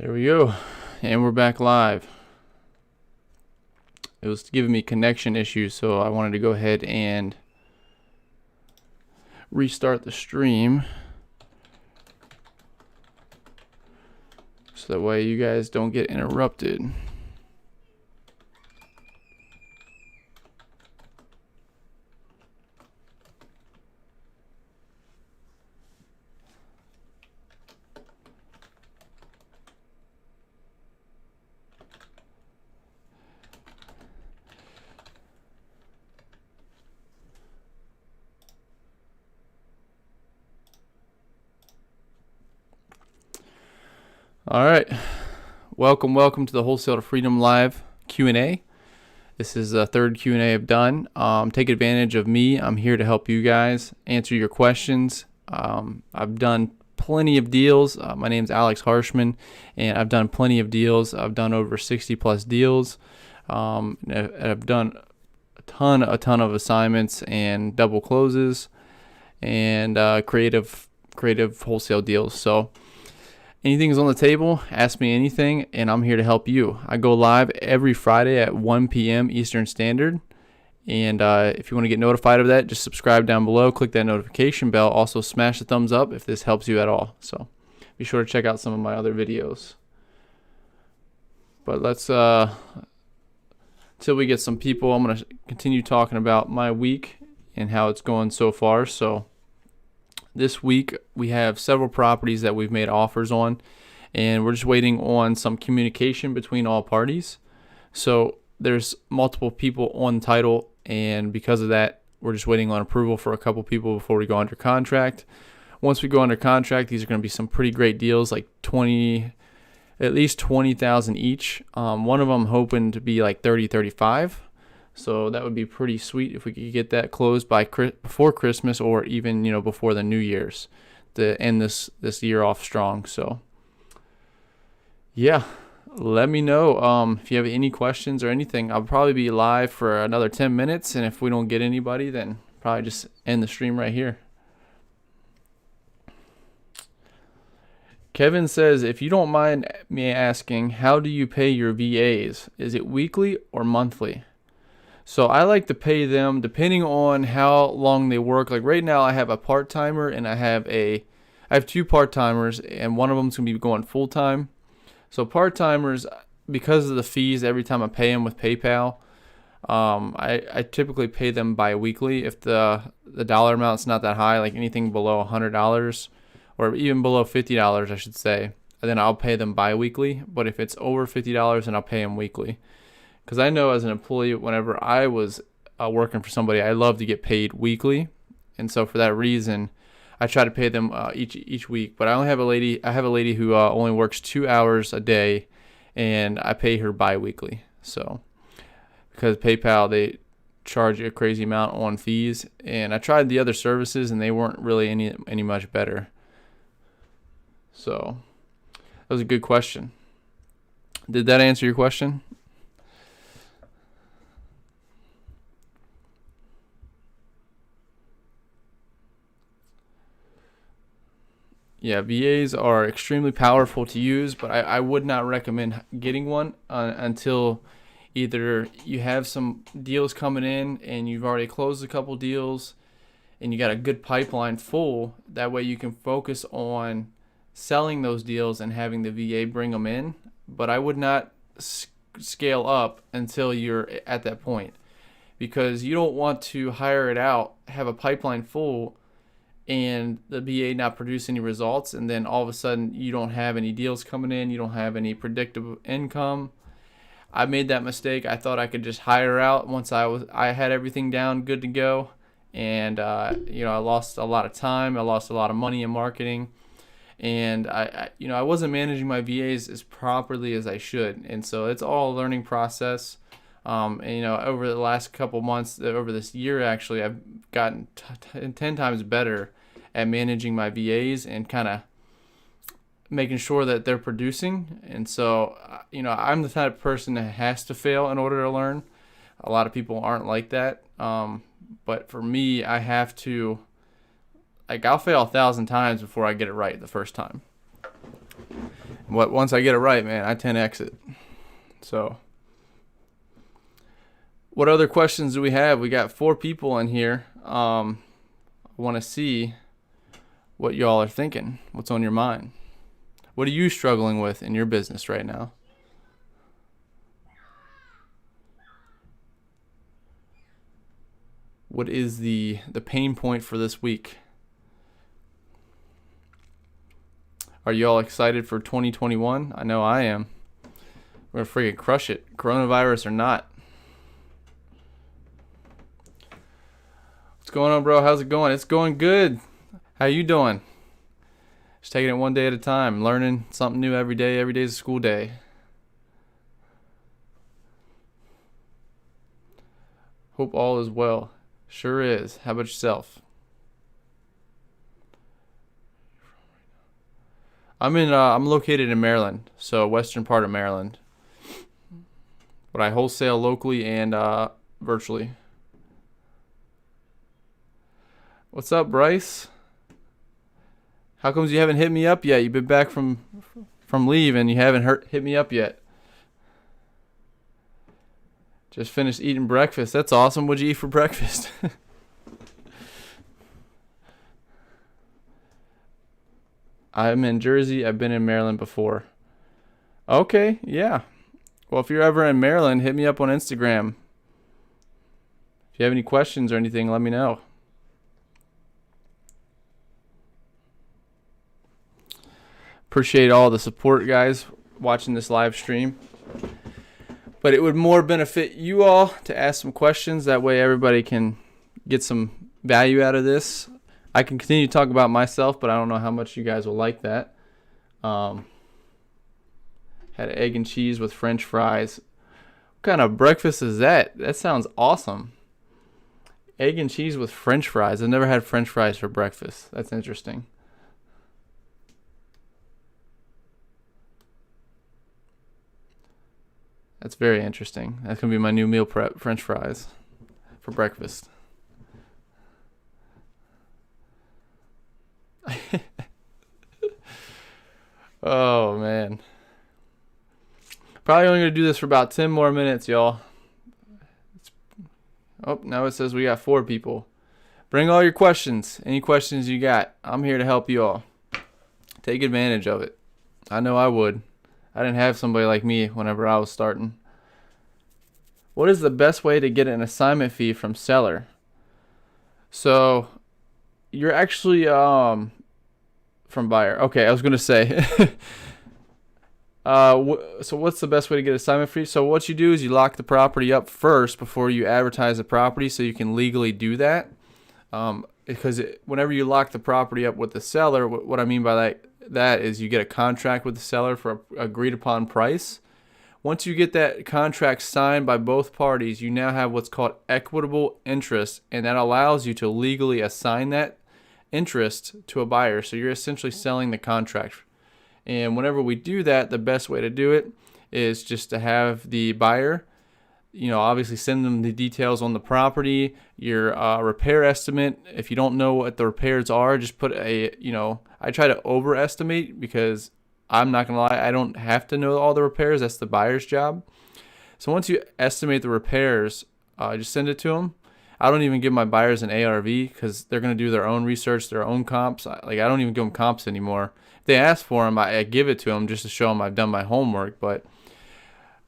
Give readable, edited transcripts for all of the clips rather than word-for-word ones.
There we go. And we're back live. It was giving me connection issues, so I wanted to go ahead and restart the stream. So that way you guys don't get interrupted. All right, welcome to the Wholesale to Freedom Live Q&A. This is the third Q&A I've done. Take advantage of me. I'm here to help you guys answer your questions. I've done plenty of deals. My name's Alex Harshman, and I've done plenty of deals. I've done over 60 plus deals. I've done a ton of assignments and double closes and creative wholesale deals. So anything is on the table, ask me anything, and I'm here to help you. I go live every Friday at 1 p.m. Eastern Standard. And if you want to get notified of that, just subscribe down below, click that notification bell. Also, smash the thumbs up if this helps you at all. So be sure to check out some of my other videos. But let's, till we get some people, I'm going to continue talking about my week and how it's going so far. So this week, we have several properties that we've made offers on, and we're just waiting on some communication between all parties. So there's multiple people on title, and because of that, we're just waiting on approval for a couple people before we go under contract. Once we go under contract, these are going to be some pretty great deals, like at least 20,000 each. One of them hoping to be like 30, 35. So that would be pretty sweet if we could get that closed before Christmas, or even before the New Year's, to end this year off strong. So yeah, let me know if you have any questions or anything. I'll probably be live for another 10 minutes, and if we don't get anybody, then probably just end the stream right here. Kevin says, if you don't mind me asking, how do you pay your VAs? Is it weekly or monthly? So I like to pay them depending on how long they work. Like right now, I have a part-timer and I have two part-timers, and one of them's going to be going full-time. So part-timers, because of the fees every time I pay them with PayPal, I typically pay them bi-weekly. If the dollar amount's not that high, like anything below $100 or even below $50, I should say, then I'll pay them bi-weekly. But if it's over $50, then I'll pay them weekly. Because I know as an employee, whenever I was working for somebody, I love to get paid weekly, and so for that reason, I try to pay them each week. But I have a lady who only works 2 hours a day, and I pay her bi-weekly. So because PayPal, they charge a crazy amount on fees, and I tried the other services, and they weren't really any much better. So that was a good question. Did that answer your question? Yeah, VAs are extremely powerful to use, but I would not recommend getting one until either you have some deals coming in and you've already closed a couple deals and you got a good pipeline full. That way you can focus on selling those deals and having the VA bring them in. But I would not scale up until you're at that point, because you don't want to hire it out, have a pipeline full, and the VA not produce any results, and then all of a sudden you don't have any deals coming in, you don't have any predictable income. I made that mistake. I thought I could just hire out once I had everything down good to go, and I lost a lot of time, I lost a lot of money in marketing, and I wasn't managing my VAs as properly as I should, and so it's all a learning process. Over the last couple months, over this year actually, I've gotten 10 times better at managing my VAs and kind of making sure that they're producing. And so, I'm the type of person that has to fail in order to learn. A lot of people aren't like that. But for me, I have to, I'll fail 1,000 times before I get it right the first time. Once I get it right, man, I 10x it. So, what other questions do we have? We got 4 people in here. I want to see what y'all are thinking. What's on your mind? What are you struggling with in your business right now? What is the pain point for this week? Are you all excited for 2021? I know I am. We're gonna freaking crush it, coronavirus or not. What's going on, bro? How's it going? It's going good. How you doing? Just taking it one day at a time, learning something new every day. Every day's a school day. Hope all is well. Sure is. How about yourself? I'm located in Maryland, so western part of Maryland. But I wholesale locally and virtually. What's up, Bryce? How comes you haven't hit me up yet? You've been back from leave and you haven't hit me up yet. Just finished eating breakfast. That's awesome. What'd you eat for breakfast? I'm in Jersey. I've been in Maryland before. Okay, yeah. Well, if you're ever in Maryland, hit me up on Instagram. If you have any questions or anything, let me know. Appreciate all the support, guys, watching this live stream. But it would more benefit you all to ask some questions. That way everybody can get some value out of this. I can continue to talk about myself, but I don't know how much you guys will like that. Had egg and cheese with French fries. What kind of breakfast is that? That sounds awesome. Egg and cheese with French fries. I've never had French fries for breakfast. That's interesting. That's very interesting. That's going to be my new meal prep, French fries for breakfast. Oh, man. Probably only going to do this for about 10 more minutes, y'all. Now it says we got 4 people. Bring all your questions. Any questions you got. I'm here to help you all. Take advantage of it. I know I would. I didn't have somebody like me whenever I was starting. What is the best way to get an assignment fee from seller? So you're actually from buyer. Okay, I was going to say. So what's the best way to get assignment fee? So what you do is you lock the property up first before you advertise the property, so you can legally do that. Because whenever you lock the property up with the seller, what I mean by that is you get a contract with the seller for an agreed upon price. Once you get that contract signed by both parties, you now have what's called equitable interest, and that allows you to legally assign that interest to a buyer. So you're essentially selling the contract. And whenever we do that, the best way to do it is just to have the buyer, obviously send them the details on the property, your repair estimate. If you don't know what the repairs are, just put I try to overestimate, because I'm not going to lie, I don't have to know all the repairs. That's the buyer's job. So once you estimate the repairs, just send it to them. I don't even give my buyers an ARV, because they're going to do their own research, their own comps. I don't even give them comps anymore. If they ask for them, I give it to them just to show them I've done my homework. But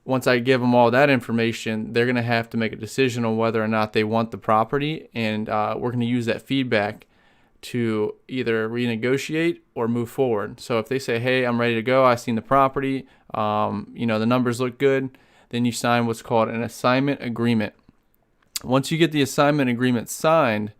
once I give them all that information, they're going to have to make a decision on whether or not they want the property. And we're going to use that feedback to either renegotiate or move forward. So if they say, hey, I'm ready to go, I've seen the property, the numbers look good, then you sign what's called an assignment agreement. Once you get the assignment agreement signed,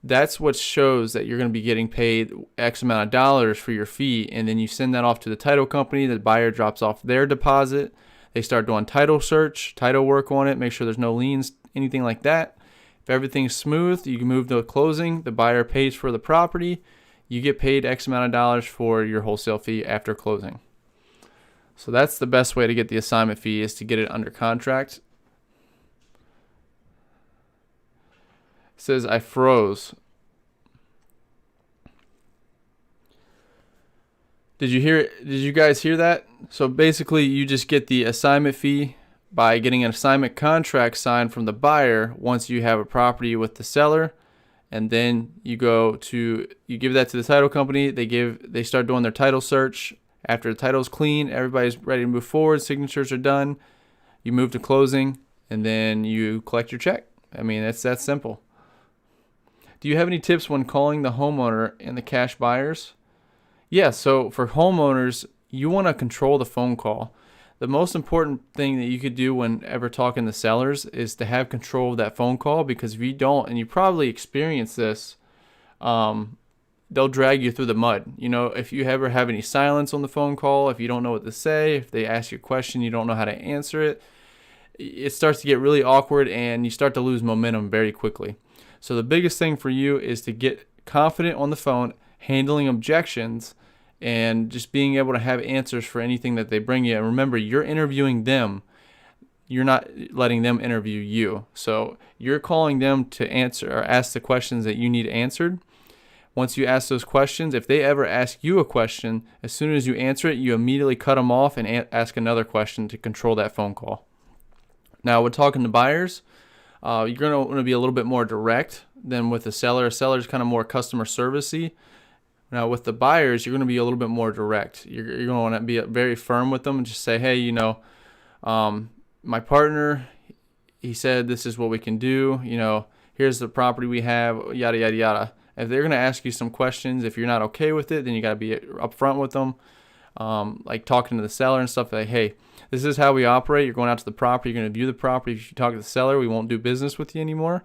that's what shows that you're going to be getting paid X amount of dollars for your fee, and then you send that off to the title company. The buyer drops off their deposit. They start doing title search, title work on it, make sure there's no liens, anything like that. If everything's smooth, you can move to closing. The buyer pays for the property. You get paid X amount of dollars for your wholesale fee after closing. So that's the best way to get the assignment fee, is to get it under contract. It says I froze. Did you guys hear that? So basically, you just get the assignment fee by getting an assignment contract signed from the buyer once you have a property with the seller, and then you give that to the title company. They start doing their title search. After the title's clean, everybody's ready to move forward. Signatures are done. You move to closing, and then you collect your check. I mean, it's that simple. Do you have any tips when calling the homeowner and the cash buyers? Yeah, so for homeowners, you want to control the phone call. The most important thing that you could do whenever talking to sellers is to have control of that phone call, because if you don't, and you probably experience this, they'll drag you through the mud. You know, if you ever have any silence on the phone call, if you don't know what to say, if they ask you a question, you don't know how to answer it, it starts to get really awkward and you start to lose momentum very quickly. So the biggest thing for you is to get confident on the phone, handling objections, and just being able to have answers for anything that they bring you. And remember, you're interviewing them. You're not letting them interview you. So you're calling them to answer or ask the questions that you need answered. Once you ask those questions, if they ever ask you a question, as soon as you answer it, you immediately cut them off and ask another question to control that phone call. Now, when talking to buyers, you're going to want to be a little bit more direct than with the seller. A seller is kind of more customer servicey. Now, with the buyers, you're going to be a little bit more direct. You're going to want to be very firm with them and just say, hey, my partner, he said this is what we can do. Here's the property we have, yada, yada, yada. If they're going to ask you some questions, if you're not okay with it, then you got to be upfront with them. Like talking to the seller and stuff, like, hey, this is how we operate. You're going out to the property. You're going to view the property. If you talk to the seller, we won't do business with you anymore.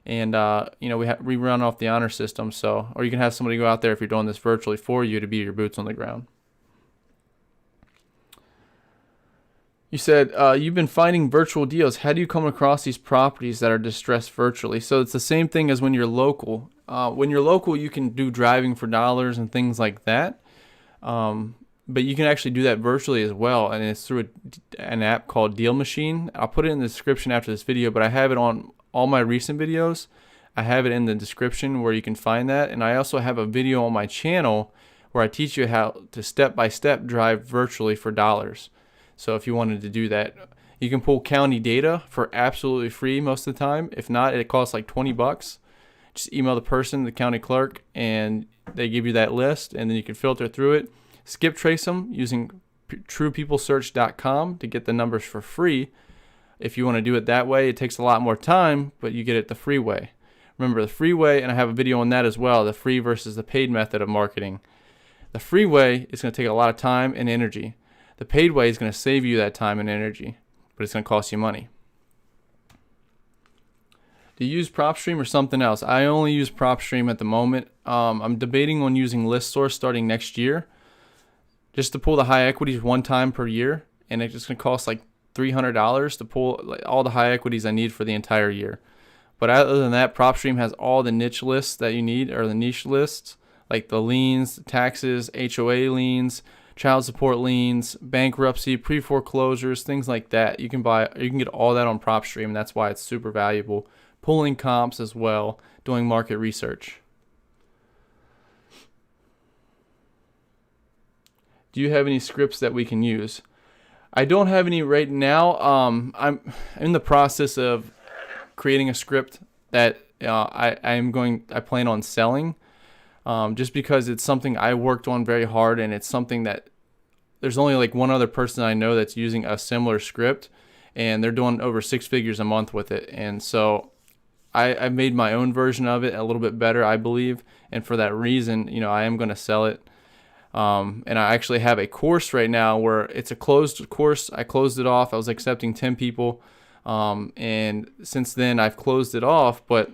And, we run off the honor system. So, or you can have somebody go out there if you're doing this virtually for you to be your boots on the ground. You said you've been finding virtual deals. How do you come across these properties that are distressed virtually? So it's the same thing as when you're local. When you're local, you can do driving for dollars and things like that. But you can actually do that virtually as well, and it's through an app called Deal Machine. I'll put it in the description after this video, but I have it on all my recent videos. I have it in the description where you can find that, and I also have a video on my channel where I teach you how to step-by-step drive virtually for dollars. So if you wanted to do that, you can pull county data for absolutely free most of the time. If not, it costs like $20. Just email the person, the county clerk, and they give you that list, and then you can filter through it. Skip trace them using truepeoplesearch.com to get the numbers for free. If you want to do it that way, it takes a lot more time, but you get it the free way. Remember, the free way, and I have a video on that as well, the free versus the paid method of marketing. The free way is going to take a lot of time and energy. The paid way is going to save you that time and energy, but it's going to cost you money. Do you use PropStream or something else? I only use PropStream at the moment. I'm debating on using ListSource starting next year, just to pull the high equities one time per year, and it's just going to cost like $300 to pull all the high equities I need for the entire year. But other than that, PropStream has all the niche lists that you need, or the niche lists, like the liens, taxes, HOA liens, child support liens, bankruptcy, pre-foreclosures, things like that. You can get all that on PropStream, and that's why it's super valuable. Pulling comps as well, doing market research. Do you have any scripts that we can use? I don't have any right now. I'm in the process of creating a script that I plan on selling, just because it's something I worked on very hard, and it's something that there's only like one other person I know that's using a similar script, and they're doing over 6 figures a month with it. And so I've made my own version of it a little bit better, I believe, and for that reason, I am going to sell it. And I actually have a course right now where it's a closed course. I closed it off. I was accepting 10 people. And since then I've closed it off, but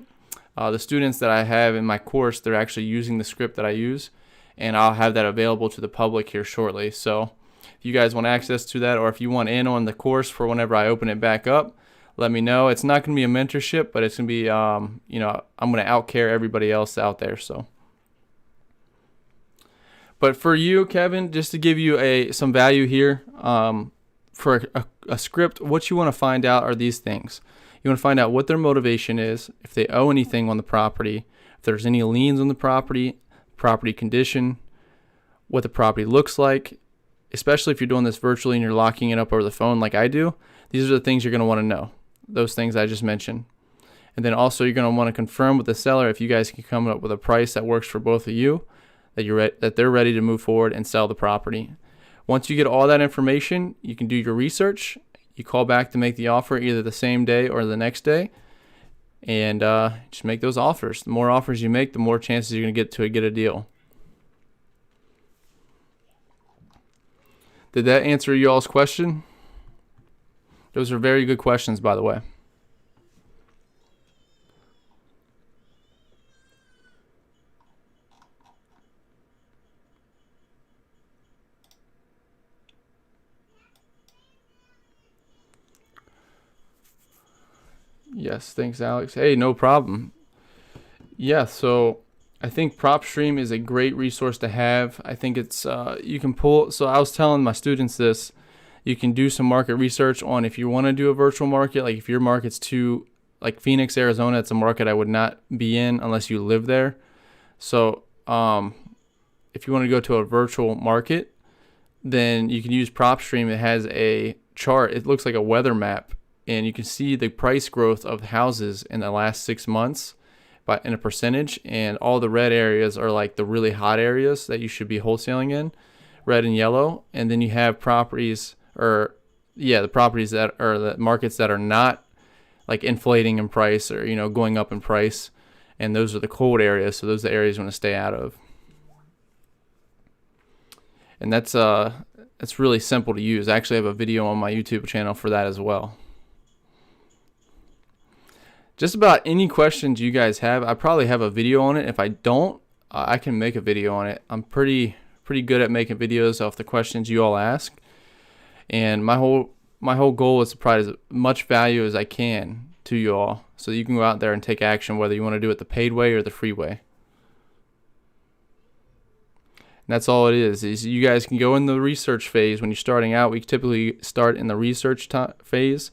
the students that I have in my course, they're actually using the script that I use, and I'll have that available to the public here shortly. So if you guys want access to that, or if you want in on the course for whenever I open it back up, let me know. It's not going to be a mentorship, but it's going to be, I'm going to outcare everybody else out there. So. But for you, Kevin, just to give you some value here, for a script, what you want to find out are these things. You want to find out what their motivation is, if they owe anything on the property, if there's any liens on the property condition, what the property looks like, especially if you're doing this virtually and you're locking it up over the phone like I do. These are the things you're going to want to know, those things I just mentioned. And then also you're going to want to confirm with the seller if you guys can come up with a price that works for both of you, that they're ready to move forward and sell the property. Once you get all that information, you can do your research. You call back to make the offer either the same day or the next day, and just make those offers. The more offers you make, the more chances you're going to get a deal. Did that answer you all's question? Those are very good questions, by the way. Yes, thanks, Alex. Hey, no problem. Yeah, so I think PropStream is a great resource to have. I think it's you can pull. So I was telling my students this. You can do some market research on if you want to do a virtual market. Like if your market's too, like Phoenix, Arizona, it's a market I would not be in unless you live there. So if you want to go to a virtual market, then you can use PropStream. It has a chart. It looks like a weather map, and you can see the price growth of houses in the last 6 months in a percentage, and all the red areas are like the really hot areas that you should be wholesaling in, red and yellow. And then you have the properties that are the markets that are not like inflating in price or going up in price, and those are the cold areas. So those are the areas you want to stay out of. And that's really simple to use. I actually have a video on my YouTube channel for that as well. Just about any questions you guys have, I probably have a video on it. If I don't, I can make a video on it. I'm pretty good at making videos off the questions you all ask. And my whole goal is to provide as much value as I can to you all, so you can go out there and take action, whether you want to do it the paid way or the free way. And that's all it is you guys can go in the research phase. When you're starting out, we typically start in the research phase,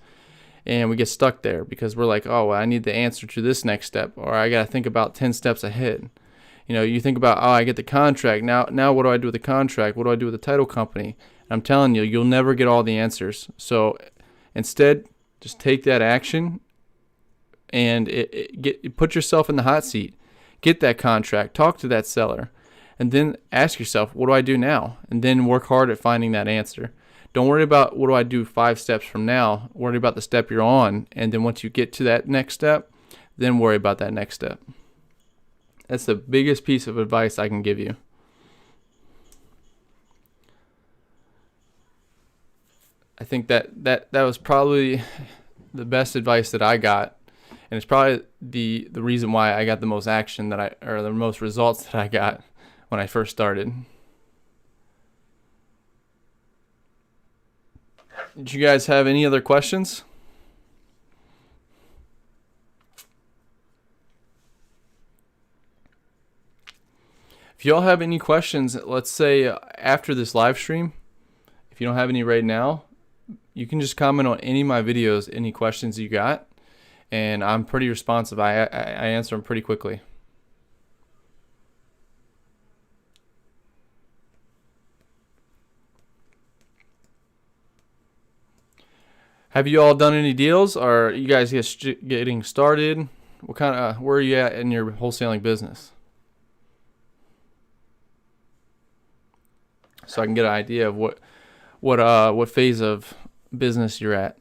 and we get stuck there because we're like, oh, well, I need the answer to this next step, or I got to think about 10 steps ahead. You think about, oh, I get the contract. Now what do I do with the contract? What do I do with the title company? And I'm telling you, you'll never get all the answers. So instead, just take that action and put yourself in the hot seat. Get that contract. Talk to that seller. And then ask yourself, what do I do now? And then work hard at finding that answer. Don't worry about what do I do 5 steps from now. Worry about the step you're on. And then once you get to that next step, then worry about that next step. That's the biggest piece of advice I can give you. I think that was probably the best advice that I got. And it's probably the reason why I got the most action or the most results that I got when I first started. Did you guys have any other questions? If y'all have any questions, let's say after this live stream, if you don't have any right now, you can just comment on any of my videos, any questions you got, and I'm pretty responsive. I answer them pretty quickly. Have you all done any deals? Or are you guys getting started? Where are you at in your wholesaling business? So I can get an idea of what phase of business you're at.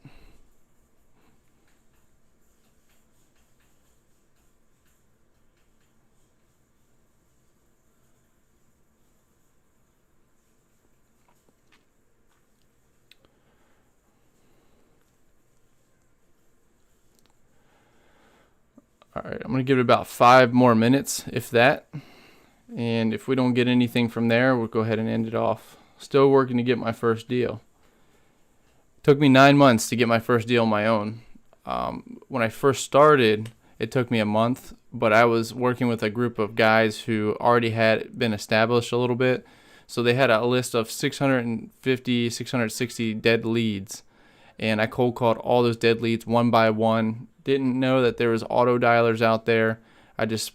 All right, I'm going to give it about 5 more minutes, if that. And if we don't get anything from there, we'll go ahead and end it off. Still working to get my first deal. It took me 9 months to get my first deal on my own. When I first started, it took me a month, but I was working with a group of guys who already had been established a little bit. So they had a list of 650, 660 dead leads. And I cold called all those dead leads one by one. Didn't know that there was auto dialers out there. I was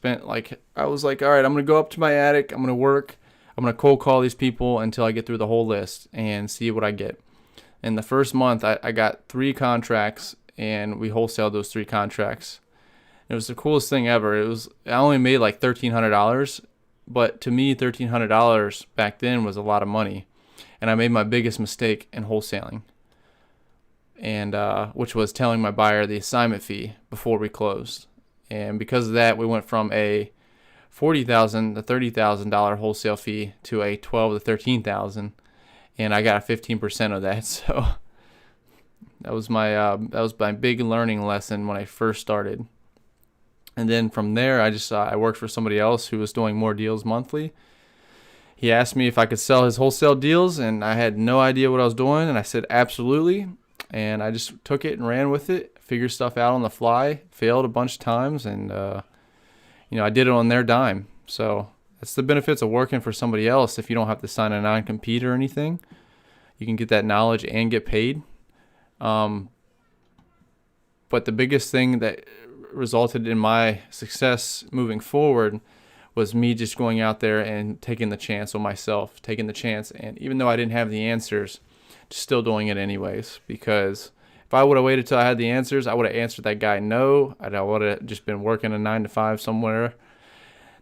like, all right, I'm going to go up to my attic. I'm going to work. I'm going to cold call these people until I get through the whole list and see what I get. In the first month, I got 3 contracts, and we wholesaled those 3 contracts. It was the coolest thing ever. I only made like $1,300, but to me, $1,300 back then was a lot of money. And I made my biggest mistake in wholesaling, and which was telling my buyer the assignment fee before we closed. And because of that, we went from a $40,000 to $30,000 wholesale fee to a $12,000 to $13,000, and I got 15% of that. So that was my big learning lesson when I first started. And then from there, I worked for somebody else who was doing more deals monthly. He asked me if I could sell his wholesale deals, and I had no idea what I was doing, and I said absolutely. And I just took it and ran with it, figured stuff out on the fly, failed a bunch of times, and I did it on their dime. So that's the benefits of working for somebody else. If you don't have to sign a non-compete or anything, you can get that knowledge and get paid. But the biggest thing that resulted in my success moving forward was me just going out there and taking the chance on myself, and even though I didn't have the answers, just still doing it anyways. Because if I would have waited till I had the answers, I would have answered that guy no. I would have just been working a 9 to 5 somewhere.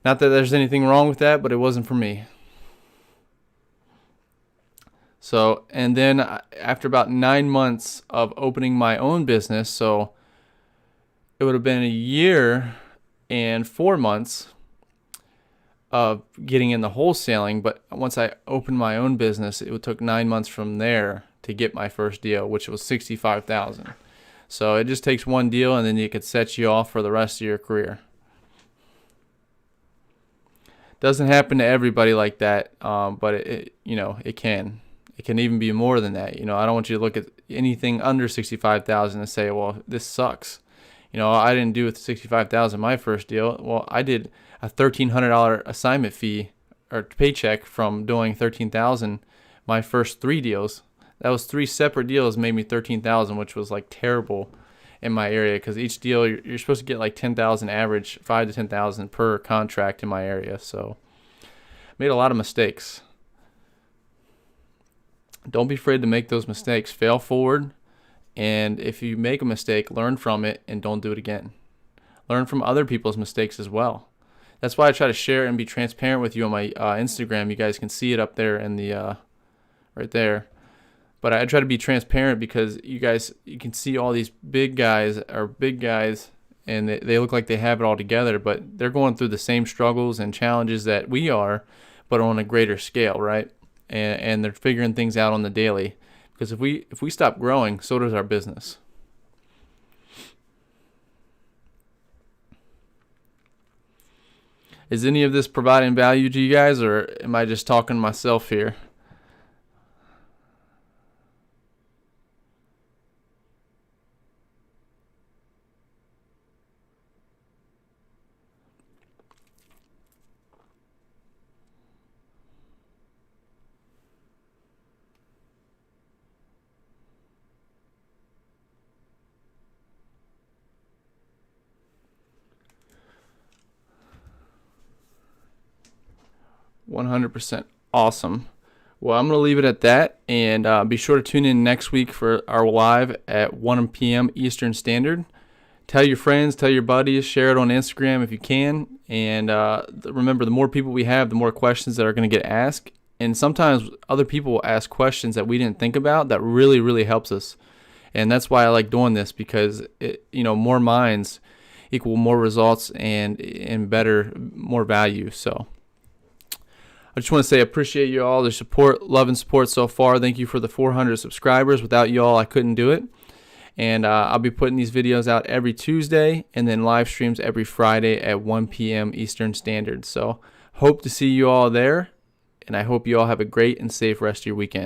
Not that there's anything wrong with that, but it wasn't for me. So, and then after about 9 months of opening my own business, so it would have been a year and 4 months of getting in the wholesaling, but once I opened my own business, it took 9 months from there to get my first deal, which was $65,000. So it just takes one deal, and then it could set you off for the rest of your career. Doesn't happen to everybody like that, but it can. It can even be more than that. I don't want you to look at anything under $65,000 and say, well, this sucks. I didn't do with $65,000 my first deal. Well, I did a $1,300 assignment fee or paycheck from doing $13,000 my first 3 deals. That was 3 separate deals made me $13,000, which was like terrible in my area, because each deal you're supposed to get like $10,000 average, $5,000 to $10,000 per contract in my area. So made a lot of mistakes. Don't be afraid to make those mistakes. Fail forward. And if you make a mistake, learn from it and don't do it again. Learn from other people's mistakes as well. That's why I try to share and be transparent with you on my Instagram. You guys can see it up there in the right there. But I try to be transparent because you can see all these big guys, and they look like they have it all together, but they're going through the same struggles and challenges that we are, but on a greater scale, right? And they're figuring things out on the daily. Because if we stop growing, so does our business. Is any of this providing value to you guys, or am I just talking to myself here? $100% awesome. Well, I'm going to leave it at that, and be sure to tune in next week for our live at 1 p.m. Eastern Standard. Tell your friends, tell your buddies, share it on Instagram if you can, and remember, the more people we have, the more questions that are going to get asked, and sometimes other people will ask questions that we didn't think about that really, really helps us, and that's why I like doing this, because more minds equal more results and better, more value. So I just want to say I appreciate you all, the support, love and support so far. Thank you for the 400 subscribers. Without you all, I couldn't do it. And I'll be putting these videos out every Tuesday and then live streams every Friday at 1 p.m. Eastern Standard. So hope to see you all there, and I hope you all have a great and safe rest of your weekend.